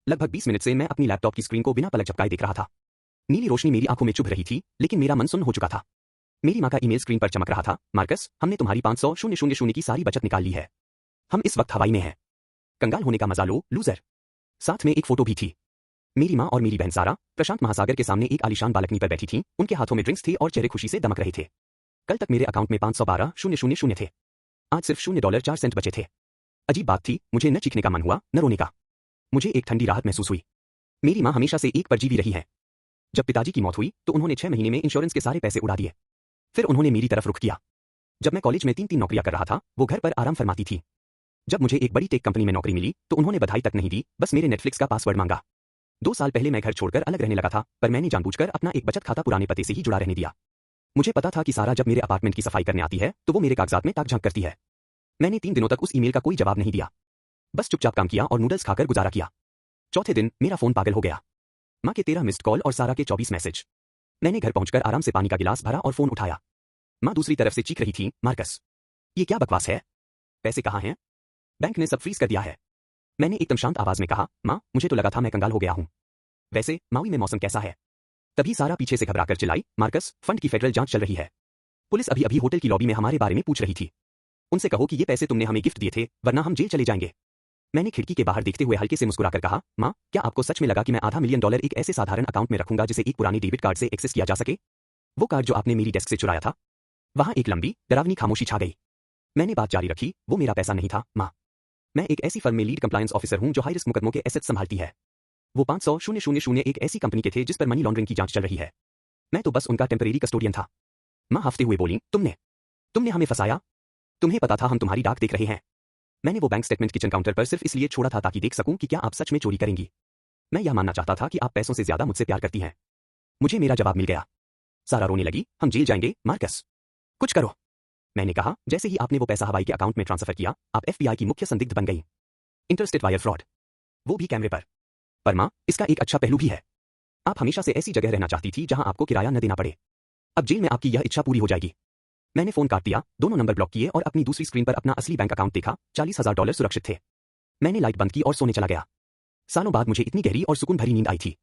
लगभग 20 मिनट से मैं अपनी लैपटॉप की स्क्रीन को बिना पलक झपकाए देख रहा था। नीली रोशनी मेरी आंखों में चुभ रही थी, लेकिन मेरा मन सुन्न हो चुका था। मेरी माँ का ईमेल स्क्रीन पर चमक रहा था। मार्कस, हमने तुम्हारी 500,000 की सारी बचत निकाल ली है। हम इस वक्त हवाई में हैं। कंगाल होने का मजा लो, लूजर। साथ में एक फोटो भी थी। मेरी माँ और मेरी बहन सारा प्रशांत महासागर के सामने एक आलीशान बालकनी पर बैठी थीं। उनके हाथों में ड्रिंक्स थे और चेहरे खुशी से दमक रहे थे। कल तक मेरे अकाउंट में 512,000 थे। आज सिर्फ $0.04 बचे थे। अजीब बात थी, मुझे न चीखने का मन हुआ न रोने का। मुझे एक ठंडी राहत महसूस हुई। मेरी माँ हमेशा से एक परजीवी रही है। जब पिताजी की मौत हुई तो उन्होंने 6 महीने में इंश्योरेंस के सारे पैसे उड़ा दिए। फिर उन्होंने मेरी तरफ रुख किया। जब मैं कॉलेज में 3-3 नौकरियां कर रहा था, वो घर पर आराम फरमाती थी। जब मुझे एक बड़ी टेक कंपनी में नौकरी मिली तो उन्होंने बधाई तक नहीं दी, बस मेरे नेटफ्लिक्स का पासवर्ड मांगा। 2 साल पहले मैं घर छोड़कर अलग रहने लगा था, पर मैंने जानबूझकर अपना एक बचत खाता पुराने पते से ही जुड़ा रहने दिया। मुझे पता था कि सारा जब मेरे अपार्टमेंट की सफाई करने आती है तो वो मेरे कागजात में ताक झांक करती है। मैंने 3 दिनों तक उस ईमेल का कोई जवाब नहीं दिया। बस चुपचाप काम किया और नूडल्स खाकर गुजारा किया। चौथे दिन मेरा फोन पागल हो गया। माँ के 13 मिस्ड कॉल और सारा के 24 मैसेज। मैंने घर पहुंचकर आराम से पानी का गिलास भरा और फोन उठाया। माँ दूसरी तरफ से चीख रही थी, मार्कस, ये क्या बकवास है? पैसे कहाँ हैं? बैंक ने सब फ्रीज कर दिया है। मैंने एकदम शांत आवाज में कहा, माँ, मुझे तो लगा था मैं कंगाल हो गया हूँ। वैसे माउई में मौसम कैसा है? तभी सारा पीछे से घबराकर चिल्लाई, मार्कस, फंड की फेडरल जांच चल रही है। पुलिस अभी अभी होटल की लॉबी में हमारे बारे में पूछ रही थी। उनसे कहो कि ये पैसे तुमने हमें गिफ्ट दिए थे, वरना हम जेल चले जाएंगे। मैंने खिड़की के बाहर देखते हुए हल्के से मुस्कुराकर कहा, माँ, क्या आपको सच में लगा कि मैं $500 मिलियन एक ऐसे साधारण अकाउंट में रखूंगा जिसे एक पुरानी डेबिट कार्ड से एक्सेस किया जा सके? वो कार्ड जो आपने मेरी डेस्क से चुराया था? वहां एक लंबी डरावनी खामोशी छा गई। मैंने बात जारी रखी, वो मेरा पैसा नहीं था, माँ। मैं एक ऐसी फर्म में लीड कंप्लायंस ऑफिसर हूं जो हाई रिस्क मुकदमों के एसेट्स संभालती है। वो 500,000 एक ऐसी कंपनी के थे जिस पर मनी लॉन्ड्रिंग की जांच चल रही है। मैं तो बस उनका टेम्परेरी कस्टोडियन था। माँ हंसते हुए बोली, तुमने हमें फंसाया। तुम्हें पता था हम तुम्हारी डाक देख रहे हैं। मैंने वो बैंक स्टेटमेंट किचन काउंटर पर सिर्फ इसलिए छोड़ा था ताकि देख सकूं कि क्या आप सच में चोरी करेंगी। मैं यह मानना चाहता था कि आप पैसों से ज्यादा मुझसे प्यार करती हैं। मुझे मेरा जवाब मिल गया। सारा रोने लगी, हम जेल जाएंगे, मार्कस। कुछ करो। मैंने कहा, जैसे ही आपने वो पैसा हवाई के अकाउंट में ट्रांसफर किया, आप FBI की मुख्य संदिग्ध बन गई। इंटरस्टेट वायर फ्रॉड, वो भी कैमरे पर। पर माँ, इसका एक अच्छा पहलू भी है। आप हमेशा से ऐसी जगह रहना चाहती थी जहां आपको किराया न देना पड़े। अब जेल में आपकी यह इच्छा पूरी हो जाएगी। मैंने फोन काट दिया, दोनों नंबर ब्लॉक किए और अपनी दूसरी स्क्रीन पर अपना असली बैंक अकाउंट देखा। $40,000 सुरक्षित थे। मैंने लाइट बंद की और सोने चला गया। सालों बाद मुझे इतनी गहरी और सुकून भरी नींद आई थी।